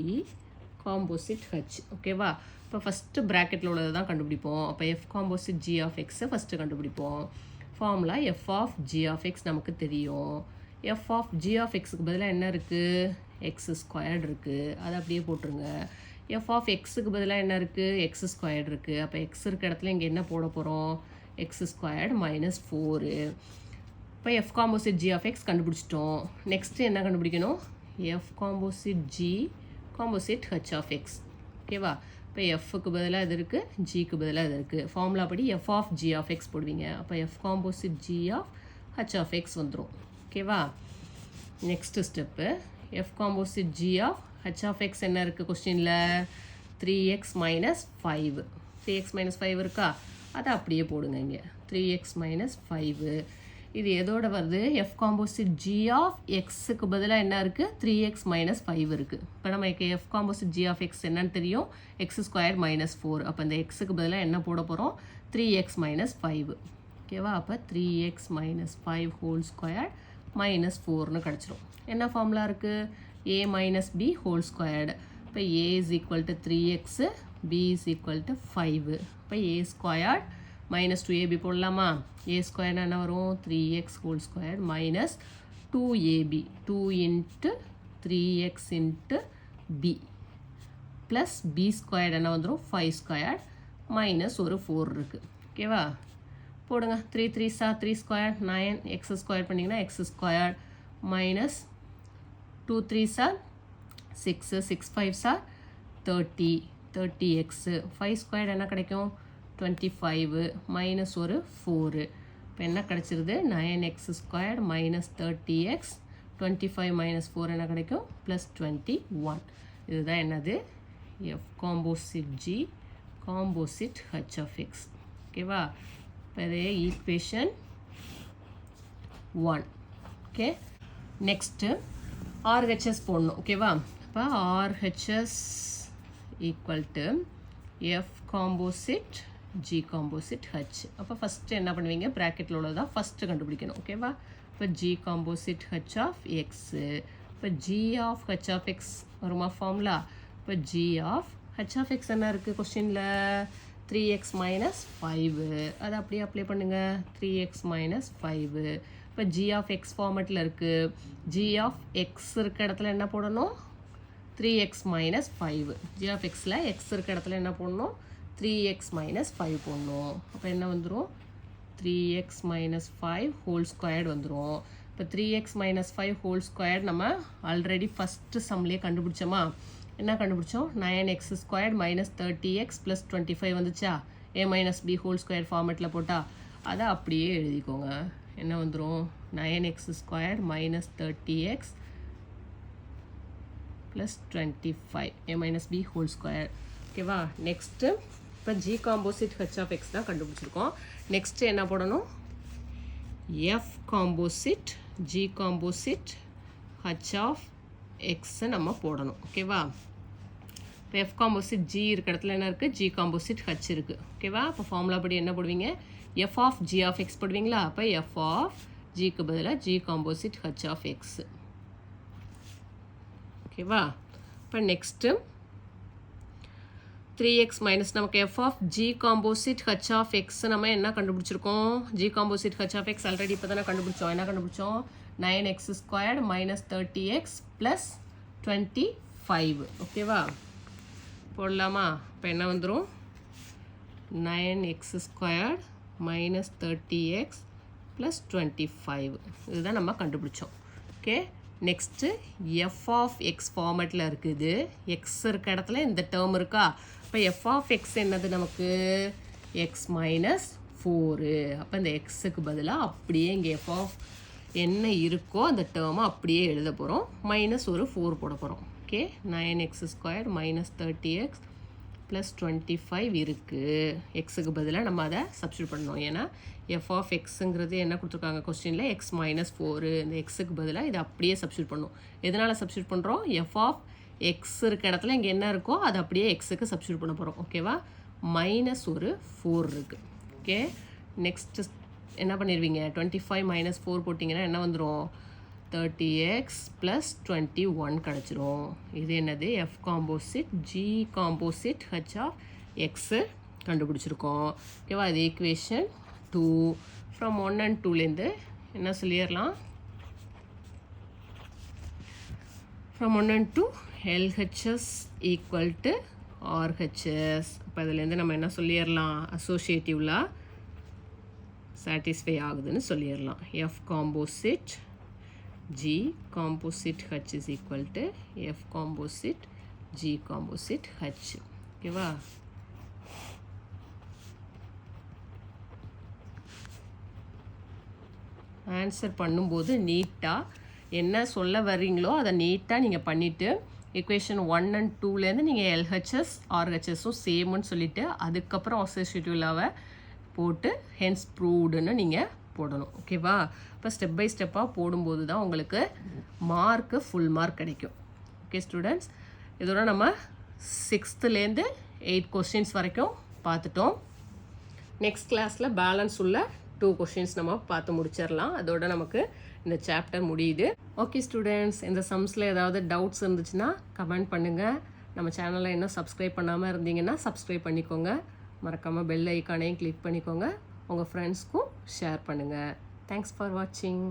composite h. ஓகேவா. இப்போ first ப்ராக்கெட்டில் உள்ளதை தான் கண்டுபிடிப்போம். அப்போ எஃப் காம்போசிட் ஜி ஆஃப் எக்ஸை ஃபஸ்ட்டு கண்டுபிடிப்போம். Formula f of g of x நமக்கு தெரியும். எஃப் ஆஃப் ஜி ஆஃப் எக்ஸுக்கு பதிலாக என்ன இருக்குது, எக்ஸ் ஸ்கொயர்டு இருக்குது, அதை அப்படியே போட்டுருங்க. எஃப் ஆஃப் எக்ஸுக்கு பதிலாக என்ன இருக்குது, எக்ஸ் ஸ்கொயர்டு இருக்குது. அப்போ எக்ஸ் இருக்க இடத்துல இங்கே என்ன போட போகிறோம், எக்ஸ் ஸ்கொயர்டு மைனஸ் 4. இப்போ f composite g of x கண்டுபிடிச்சிட்டோம். நெக்ஸ்ட்டு என்ன கண்டுபிடிக்கணும், f composite g composite h of x. ஓகேவா. இப்போ எஃப்க்கு பதிலாக இது இருக்குது, ஜிக்கு பதிலாக இது இருக்குது. ஃபார்முலா படி f of g of x போடுவீங்க. அப்போ f composite g of h of x வந்துடும். ஓகேவா. Next step, f composite g of h of x என்ன இருக்குது கொஸ்டினில், 3x மைனஸ் 5. 3x மைனஸ் 5 இருக்கா, அதை அப்படியே போடுங்க இங்கே. 3x மைனஸ் 5 இது எதோட வருது, எஃப் காம்போசிட் ஜி ஆஃப் எக்ஸுக்கு பதிலாக என்ன இருக்குது, 3x மைனஸ் 5 இருக்குது. இப்போ நம்ம f composite g of x என்னன்னு தெரியும், எக்ஸ் ஸ்கொயர் மைனஸ் 4. அப்போ இந்த எக்ஸுக்கு பதிலாக என்ன போட போகிறோம், 3x மைனஸ் 5. ஓகேவா. அப்போ 3x minus 5 whole square minus 4னு கிடச்சிரும். என்ன ஃபார்முலா இருக்குது, a minus b whole squared. இப்போ a is equal to 3x, b is equal to 5. இப்போ a ஸ்கொயர்ட் மைனஸ் 2ab போடலாமா, a ஸ்கொயர்னா என்ன வரும், 3x whole square minus 2ab, 2 into 3x into b plus b square என்ன வந்துடும், 5 square minus ஒரு 4 இருக்குது. ஓகேவா. போடுங்க. 3 3s are 3 square 9, x square பண்ணிங்கன்னா x square minus 2 3s are 6, 6 5s are 30, 30x, 5 square என்ன கிடைக்கும், 25 மைனஸ் ஒரு 4. இப்போ என்ன கிடச்சிருது, 9x square minus 30x, 25 minus 4 என்ன கிடைக்கும், ப்ளஸ் 21. இதுதான் என்னது, f composite g composite h of x. ஓகேவா. இது ஈக்குவேஷன் 1. ஓகே, நெக்ஸ்ட்டு RHS போடணும். ஓகேவா, இப்போ RHS equal to F composite G composite H. அப்போ ஃபஸ்ட்டு என்ன பண்ணுவீங்க, ப்ராக்கெட்டில் உள்ளதான் ஃபஸ்ட்டு கண்டுபிடிக்கணும். ஓகேவா, இப்போ G composite H of x. இப்போ G of H of x வருமா ஃபார்முலா. இப்போ G of H of x என்ன இருக்குது கொஸ்டினில், 3x மைனஸ் 5. அதை அப்படியே அப்ளை பண்ணுங்கள், 3x மைனஸ் 5. இப்போ G ஆஃப் எக்ஸ் ஃபார்மெட்டில் இருக்குது. G ஆஃப் எக்ஸ் இருக்க இடத்துல என்ன போடணும், 3x மைனஸ் 5. G ஆஃப் எக்ஸில் எக்ஸ் இருக்க இடத்துல என்ன போடணும், 3x மைனஸ் 5 போடணும். அப்போ என்ன வந்துடும், 3x மைனஸ் 5 ஹோல் ஸ்கொயர்டு வந்துடும். இப்போ 3x மைனஸ் 5 ஹோல் ஸ்கொயர்டு நம்ம ஆல்ரெடி ஃபஸ்ட்டு சம்லேயே கண்டுபிடிச்சோமா. என்ன கண்டுபிடிச்சோம், 9x squared minus 30x plus 25 வந்துச்சா, a minus b whole square ஃபார்மெட்டில் போட்டால் அதை அப்படியே எழுதிக்கோங்க. என்ன வந்துடும், 9x squared minus 30x plus 25 a minus b whole square. ஓகேவா, நெக்ஸ்ட்டு இப்போ G composite H of x தான் கண்டுபிடிச்சிருக்கோம். நெக்ஸ்ட்டு என்ன போடணும், F composite G composite H of எக்ஸை நம்ம போடணும். ஓகேவா, இப்போ F காம்போசிட் G இருக்க இடத்துல என்ன இருக்குது, G காம்போசிட் H இருக்குது. ஓகேவா, இப்போ ஃபார்முலா படி என்ன போடுவீங்க, F of G of x போடுவீங்களா. அப்போ F ஆஃப் Gக்கு பதிலாக G composite H of x. ஓகேவா, இப்போ நெக்ஸ்ட்டு 3x மைனஸ் நமக்கு F of G composite H of x நம்ம என்ன கண்டுபிடிச்சிருக்கோம், G composite H of x already இப்போ தானே கண்டுபிடிச்சோம். என்ன கண்டுபிடிச்சோம், 9x squared minus 30x plus 25. ஓகேவா, போடலாமா. இப்போ என்ன வந்துடும், 9x squared minus 30x plus 25. இதுதான் நம்ம கண்டுபிடிச்சோம். Okay, next F of x ஃபார்மெட்டில் இருக்குது. எக்ஸ் இருக்க இடத்துல இந்த டேர்ம் இருக்கா. இப்போ F ஆஃப் எக்ஸ் என்னது நமக்கு, x மைனஸ் 4. அப்போ இந்த எக்ஸுக்கு பதிலாக அப்படியே இங்கே F ஆஃப் என்ன இருக்கோ அந்த டேர்மை அப்படியே எழுத போகிறோம். மைனஸ் ஒரு 4 போட போகிறோம். Okay, 9x square minus 30x plus 25 இருக்குது. எக்ஸுக்கு பதிலாக நம்ம அதை சப்ஸ்டியூட் பண்ணணும். ஏன்னா F ஆஃப் எக்ஸுங்கிறது என்ன கொடுத்துருக்காங்க கொஸ்டினில், x மைனஸ் 4. இந்த எக்ஸுக்கு பதிலாக இதை அப்படியே சப்ஸ்டியூட் பண்ணணும். எதனால் சப்ஸ்டியூட் பண்ணுறோம், F ஆஃப் எக்ஸ் இருக்க இடத்துல இங்கே என்ன இருக்கோ அதை அப்படியே எக்ஸுக்கு சப்ஸ்டியூட் பண்ண போகிறோம். ஓகேவா, மைனஸ் ஒரு 4 இருக்குது. ஓகே, நெக்ஸ்ட்டு என்ன பண்ணிடுவீங்க, 25 மைனஸ் 4 போட்டிங்கன்னா என்ன வந்துடும், 30x ப்ளஸ் 21 கிடச்சிரும். இது என்னது, F composite G composite H of x கண்டுபிடிச்சிருக்கோம். ஓகேவா, இது ஈக்குவேஷன் 2. ஃப்ரம் 1 and 2லேருந்து என்ன சொல்லிடலாம், from 1 and 2 LHS equal to RHS. இப்போ இதுலேருந்து நம்ம என்ன சொல்லிடலாம், அசோசியேட்டிவ்லாம் சாட்டிஸ்ஃபை ஆகுதுன்னு சொல்லிடலாம். F composite G composite H is equal to F composite G composite H. ஓகேவா, ஆன்சர் பண்ணும்போது நீட்டாக என்ன சொல்ல வர்றீங்களோ அதை நீட்டாக நீங்கள் பண்ணிவிட்டு equation 1 and 2லேருந்து நீங்கள் LHS RHSும் சேம்னு சொல்லிவிட்டு அதுக்கப்புறம் அசோசியேட்டிவ் லாவை போட்டு ஹென்ஸ் ப்ரூவ்டுன்னு நீங்கள் போடணும். ஓகேவா, இப்போ ஸ்டெப் பை ஸ்டெப்பாக போடும்போது தான் உங்களுக்கு மார்க்கு ஃபுல் மார்க் கிடைக்கும். ஓகே ஸ்டூடெண்ட்ஸ், இதோட நம்ம 6th-லேருந்து 8 கொஸ்டின்ஸ் வரைக்கும் பார்த்துட்டோம். நெக்ஸ்ட் கிளாஸில் பேலன்ஸ் உள்ள 2 கொஸ்டின்ஸ் நம்ம பார்த்து முடிச்சிடலாம். அதோட நமக்கு இந்த சாப்டர் முடியுது. ஓகே ஸ்டூடெண்ட்ஸ், இந்த சம்ஸில் ஏதாவது டவுட்ஸ் இருந்துச்சுன்னா கமெண்ட் பண்ணுங்கள். நம்ம சேனலை இன்னும் சப்ஸ்கிரைப் பண்ணாமல் இருந்தீங்கன்னா சப்ஸ்கிரைப் பண்ணிக்கோங்க. மறக்காமல் பெல் ஐக்கானையும் கிளிக் பண்ணிக்கோங்க. உங்கள் ஃப்ரெண்ட்ஸ்க்கும் ஷேர் பண்ணுங்கள். தேங்க்ஸ் ஃபார் வாட்சிங்.